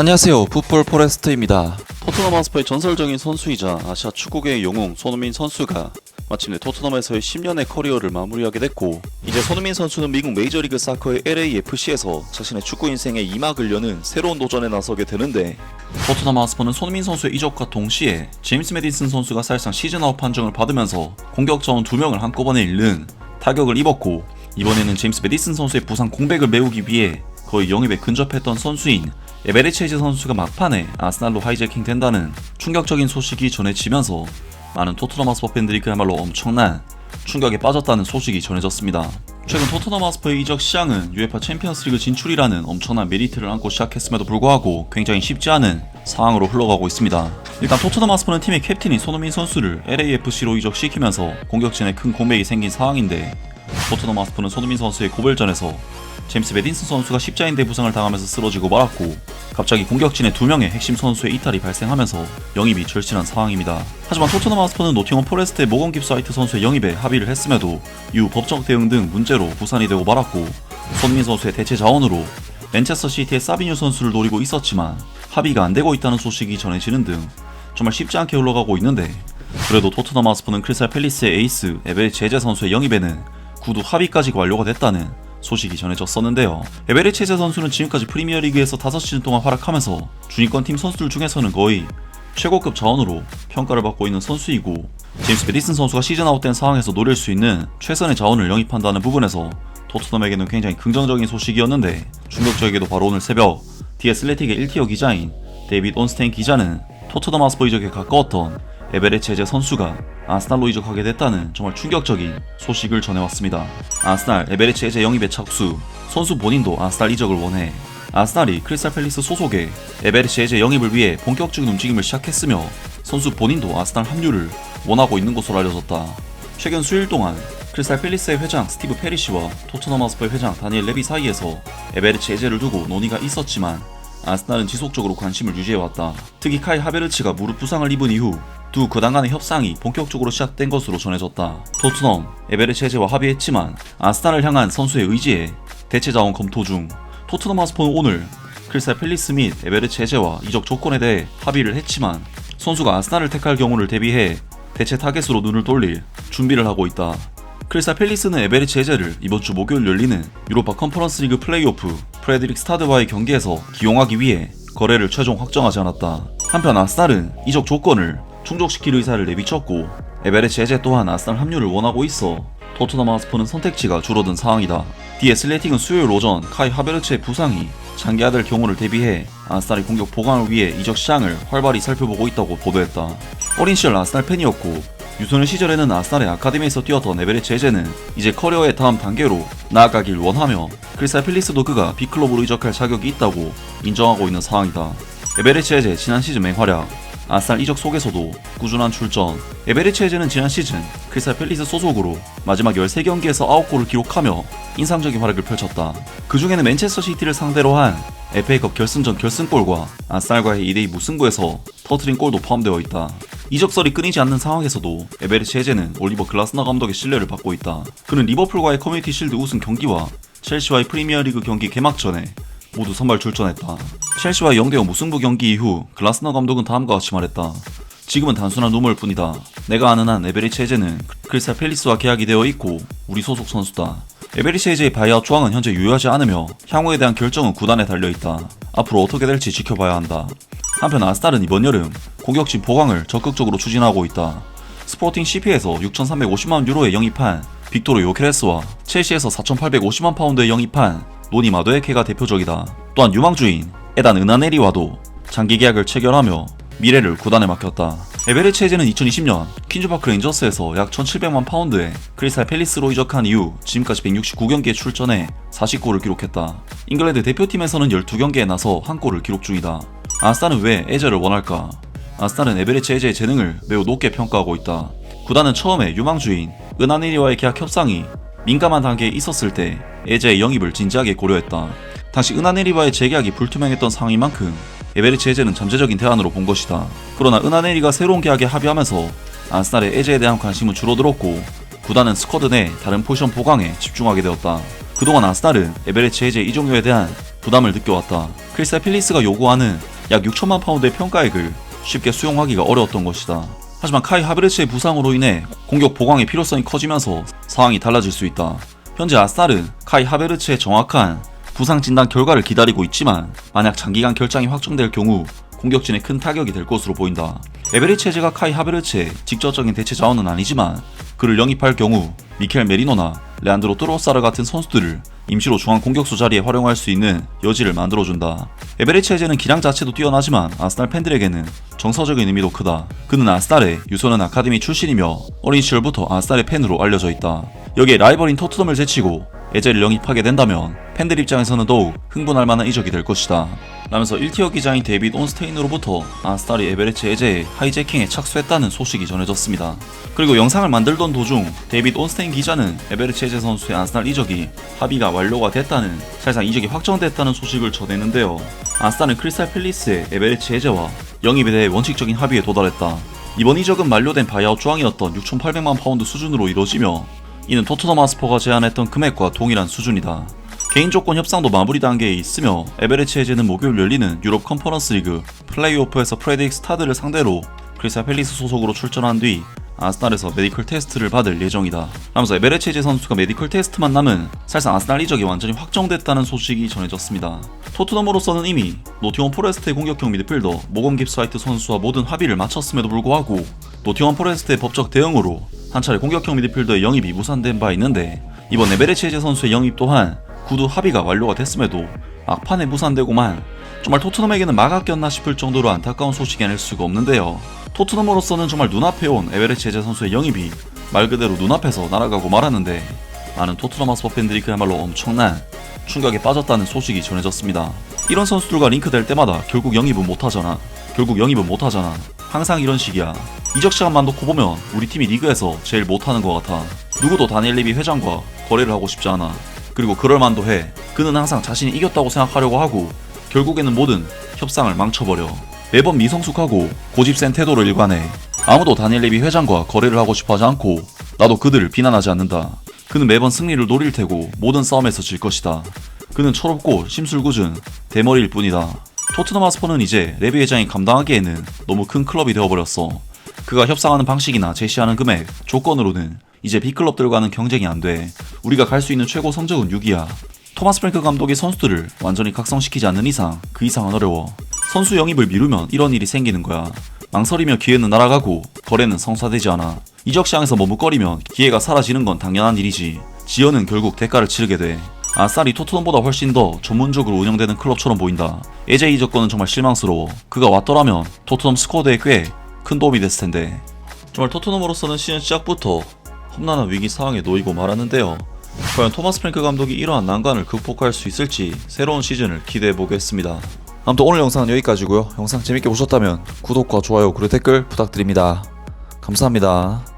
안녕하세요. 풋볼 포레스트입니다. 토트넘 하스퍼의 전설적인 선수이자 아시아 축구계의 영웅 손흥민 선수가 마침내 토트넘에서의 10년의 커리어를 마무리하게 됐고, 이제 손흥민 선수는 미국 메이저리그 사커의 LAFC에서 자신의 축구 인생의 2막을 여는 새로운 도전에 나서게 되는데, 토트넘 하스퍼는 손흥민 선수의 이적과 동시에 제임스 메디슨 선수가 사실상 시즌 아웃 판정을 받으면서 공격 자원 2명을 한꺼번에 잃는 타격을 입었고, 이번에는 제임스 메디슨 선수의 부상 공백을 메우기 위해 거의 영입에 근접했던 선수인 에베레치헤즈 선수가 막판에 아스날로 하이제킹 된다는 충격적인 소식이 전해지면서 많은 토트넘 하스퍼 팬들이 그야말로 엄청난 충격에 빠졌다는 소식이 전해졌습니다. 최근 토트넘 하스퍼의 이적 시장은 UEFA 챔피언스리그 진출이라는 엄청난 메리트를 안고 시작했음에도 불구하고 굉장히 쉽지 않은 상황으로 흘러가고 있습니다. 일단 토트넘 하스퍼는 팀의 캡틴인 손흥민 선수를 LAFC로 이적시키면서 공격진에 큰 공백이 생긴 상황인데, 토트넘 하스퍼는 손흥민 선수의 고별전에서 제임스 메디슨 선수가 십자인대 부상을 당하면서 쓰러지고 말았고, 갑자기 공격진에 2명의 핵심 선수의 이탈이 발생하면서 영입이 절실한 상황입니다. 하지만 토트넘 하스퍼는 노팅엄 포레스트의 모건 깁스화이트 선수의 영입에 합의를 했음에도 이후 법적 대응 등 문제로 부산이 되고 말았고, 손흥민 선수의 대체 자원으로 맨체스터 시티의 사비뉴 선수를 노리고 있었지만 합의가 안 되고 있다는 소식이 전해지는 등 정말 쉽지 않게 흘러가고 있는데, 그래도 토트넘 하스퍼는 크리스탈 팰리스의 에이스 에베레치헤즈 선수의 영입에는 구두 합의까지 완료가 됐다는 소식이 전해졌었는데요. 에베레치헤즈 선수는 지금까지 프리미어리그에서 5시즌 동안 활약하면서 중위권 팀 선수들 중에서는 거의 최고급 자원으로 평가를 받고 있는 선수이고, 제임스 메디슨 선수가 시즌 아웃된 상황에서 노릴 수 있는 최선의 자원을 영입한다는 부분에서 토트넘에게는 굉장히 긍정적인 소식이었는데, 충격적이게도 바로 오늘 새벽 디 애슬레틱의 1티어 기자인 데이빗 온스테인 기자는 토트넘 하스퍼 이적에 가까웠던 에베레치헤즈 선수가 아스날로 이적하게 됐다는 정말 충격적인 소식을 전해왔습니다. 아스날 에베레치헤즈 영입에 착수, 선수 본인도 아스날 이적을 원해 아스날이 크리스탈 팰리스 소속의 에베레치헤즈 영입을 위해 본격적인 움직임을 시작했으며, 선수 본인도 아스날 합류를 원하고 있는 것으로 알려졌다. 최근 수일 동안 크리스탈 팰리스의 회장 스티브 페리시와 토트넘 하스퍼의 회장 다니엘 레비 사이에서 에베레치헤즈를 두고 논의가 있었지만 아스날은 지속적으로 관심을 유지해왔다. 특히 카이 하베르츠가 무릎 부상을 입은 이후 두 구단 간의 협상이 본격적으로 시작된 것으로 전해졌다. 토트넘, 에베레치헤즈와 합의했지만 아스날을 향한 선수의 의지에 대체 자원 검토 중. 토트넘 하스퍼는 오늘 크리스탈 팰리스 및 에베레치헤즈와 이적 조건에 대해 합의를 했지만, 선수가 아스날을 택할 경우를 대비해 대체 타겟으로 눈을 돌릴 준비를 하고 있다. 크리스탈 팰리스는 에베레치헤즈를 이번 주 목요일 열리는 유로파 컨퍼런스 리그 플레이오프 프레드릭 스타드와의 경기에서 기용하기 위해 거래를 최종 확정하지 않았다. 한편 아스날은 이적 조건을 충족시킬 의사를 내비쳤고, 에베레치헤즈 또한 아스날 합류를 원하고 있어 토트넘 하스퍼는 선택지가 줄어든 상황이다. 디 애슬레틱은 수요일 오전 카이 하베르츠의 부상이 장기화될 경우를 대비해 아스날의 공격 보강을 위해 이적 시장을 활발히 살펴보고 있다고 보도했다. 어린 시절 아스날 팬이었고 유소년 시절에는 아스날의 아카데미에서 뛰었던 에베레치헤즈는 이제 커리어의 다음 단계로 나아가길 원하며 크리스탈 팰리스도 그가 B클럽으로 이적할 자격이 있다고 인정하고 있는 상황이다. 에베레치헤즈의 지난 시즌 맹활약, 아스날 이적 속에서도 꾸준한 출전. 에베레치헤즈는 지난 시즌 크리스탈 팰리스 소속으로 마지막 13경기에서 9골을 기록하며 인상적인 활약을 펼쳤다. 그 중에는 맨체스터 시티를 상대로 한 FA컵 결승전 결승골과 아스날과의 2대2 무승부에서 터트린 골도 포함되어 있다. 이적설이 끊이지 않는 상황에서도 에베레치헤즈는 올리버 글라스너 감독의 신뢰를 받고 있다. 그는 리버풀과의 커뮤니티 실드 우승 경기와 첼시와의 프리미어리그 경기 개막전에 모두 선발 출전했다. 첼시와의 0대5 무승부 경기 이후 글라스너 감독은 다음과 같이 말했다. 지금은 단순한 루머일 뿐이다. 내가 아는 한 에베레치헤즈는 크리스탈 팰리스와 계약이 되어 있고 우리 소속 선수다. 에베레치헤즈의 바이아웃 조항은 현재 유효하지 않으며 향후에 대한 결정은 구단에 달려있다. 앞으로 어떻게 될지 지켜봐야 한다. 한편 아스날은 이번 여름 공격진 보강을 적극적으로 추진하고 있다. 스포팅 CP에서 6,350만 유로에 영입한 빅토르 요케레스와 첼시에서 4,850만 파운드에 영입한 노니 마도에케가 대표적이다. 또한 유망주인 에단 은하네리와도 장기 계약을 체결하며 미래를 구단에 맡겼다. 에베레치헤즈는 2020년 퀸즈파크 레인저스에서 약 1,700만 파운드에 크리스탈 팰리스로 이적한 이후 지금까지 169경기에 출전해 40골을 기록했다. 잉글랜드 대표팀에서는 12경기에 나서 1골을 기록 중이다. 아스날은 왜 에제를 원할까? 아스날은 에베레치헤즈의 재능을 매우 높게 평가하고 있다. 구단은 처음에 유망주인 은하네리와의 계약 협상이 민감한 단계에 있었을 때 에제의 영입을 진지하게 고려했다. 당시 은하네리와의 재계약이 불투명했던 상황인 만큼 에베레치헤즈는 잠재적인 대안으로 본 것이다. 그러나 은하네리가 새로운 계약에 합의하면서 아스날의 에제에 대한 관심은 줄어들었고, 구단은 스쿼드 내 다른 포지션 보강에 집중하게 되었다. 그동안 아스날은 에베레치헤즈의 이적료에 대한 부담을 느껴왔다. 크리스탈 팰리스가 요구하는 약 6천만 파운드의 평가액을 쉽게 수용하기가 어려웠던 것이다. 하지만 카이 하베르츠의 부상으로 인해 공격 보강의 필요성이 커지면서 상황이 달라질 수 있다. 현재 아스날은 카이 하베르츠의 정확한 부상 진단 결과를 기다리고 있지만 만약 장기간 결장이 확정될 경우 공격진에 큰 타격이 될 것으로 보인다. 에베리체제가 카이 하베르츠의 직접적인 대체 자원은 아니지만 그를 영입할 경우 미켈 메리노나 레안드로 트로사르 같은 선수들을 임시로 중앙 공격수 자리에 활용할 수 있는 여지를 만들어준다. 에베리체제는 기량 자체도 뛰어나지만 아스날 팬들에게는 정서적인 의미도 크다. 그는 아스날의 유소년 아카데미 출신이며 어린 시절부터 아스날의 팬으로 알려져 있다. 여기에 라이벌인 토트넘을 제치고 에제를 영입하게 된다면 팬들 입장에서는 더욱 흥분할 만한 이적이 될 것이다. 라면서 1티어 기자인 데이빗 온스테인으로부터 아스날이 에베레치 에제의 하이제킹에 착수했다는 소식이 전해졌습니다. 그리고 영상을 만들던 도중 데이빗 온스테인 기자는 에베레치 에제 선수의 아스날 이적이 합의가 완료가 됐다는, 사실상 이적이 확정됐다는 소식을 전했는데요. 아스날은 크리스탈 팰리스의 에베레치 에제와 영입에 대해 원칙적인 합의에 도달했다. 이번 이적은 만료된 바이아웃 조항이었던 6,800만 파운드 수준으로 이뤄지며 이는 토트넘 하스퍼가 제안했던 금액과 동일한 수준이다. 개인 조건 협상도 마무리 단계에 있으며 에베레치 에제는 목요일 열리는 유럽 컨퍼런스 리그 플레이오프에서 프레드릭 스타드를 상대로 크리스탈 팰리스 소속으로 출전한 뒤 아스날에서 메디컬 테스트를 받을 예정이다. 라면서 에베레치 에제 선수가 메디컬 테스트만 남은 사실상 아스날 이적이 완전히 확정됐다는 소식이 전해졌습니다. 토트넘으로서는 이미 노팅엄 포레스트의 공격형 미드필더 모건 깁스 화이트 선수와 모든 합의를 마쳤음에도 불구하고 노팅엄 포레스트의 법적 대응으로 한 차례 공격형 미드필더의 영입이 무산된 바 있는데 이번 에베레치 에제 선수의 영입 또한 구두 합의가 완료가 됐음에도 막판에 무산되고만 정말 토트넘에게는 막아 꼈나 싶을 정도로 안타까운 소식이 아닐 수가 없는데요. 토트넘으로서는 정말 눈앞에 온 에베레치 에제 선수의 영입이 말 그대로 눈앞에서 날아가고 말았는데 많은 토트넘 하스퍼 팬들이 그야말로 엄청난 충격에 빠졌다는 소식이 전해졌습니다. 이런 선수들과 링크될 때마다 결국 영입은 못하잖아. 항상 이런 식이야. 이적 시간만 놓고 보면 우리 팀이 리그에서 제일 못하는 것 같아. 누구도 다니엘 레비 회장과 거래를 하고 싶지 않아. 그리고 그럴만도 해. 그는 항상 자신이 이겼다고 생각하려고 하고 결국에는 모든 협상을 망쳐버려. 매번 미성숙하고 고집센 태도를 일관해. 아무도 다니엘 레비 회장과 거래를 하고 싶어하지 않고 나도 그들을 비난하지 않는다. 그는 매번 승리를 노릴 테고 모든 싸움에서 질 것이다. 그는 철없고 심술궂은 대머리일 뿐이다. 토트넘 하스퍼는 이제 레비 회장이 감당하기에는 너무 큰 클럽이 되어버렸어. 그가 협상하는 방식이나 제시하는 금액, 조건으로는 이제 B클럽들과는 경쟁이 안 돼. 우리가 갈 수 있는 최고 성적은 6이야. 토마스 프랭크 감독이 선수들을 완전히 각성시키지 않는 이상 그 이상은 어려워. 선수 영입을 미루면 이런 일이 생기는 거야. 망설이며 기회는 날아가고 거래는 성사되지 않아. 이적 시장에서 머뭇거리면 기회가 사라지는 건 당연한 일이지. 지연은 결국 대가를 치르게 돼. 아스날이 토트넘보다 훨씬 더 전문적으로 운영되는 클럽처럼 보인다. 에제 이적권은 정말 실망스러워. 그가 왔더라면 토트넘 스쿼드에 꽤 큰 도움이 됐을 텐데. 정말 토트넘으로서는 시즌 시작부터 험난한 위기 상황에 놓이고 말았는데요. 과연 토마스 프랭크 감독이 이러한 난관을 극복할 수 있을지 새로운 시즌을 기대해 보겠습니다. 아무튼 오늘 영상은 여기까지고요. 영상 재밌게 보셨다면 구독과 좋아요 그리고 댓글 부탁드립니다. 감사합니다.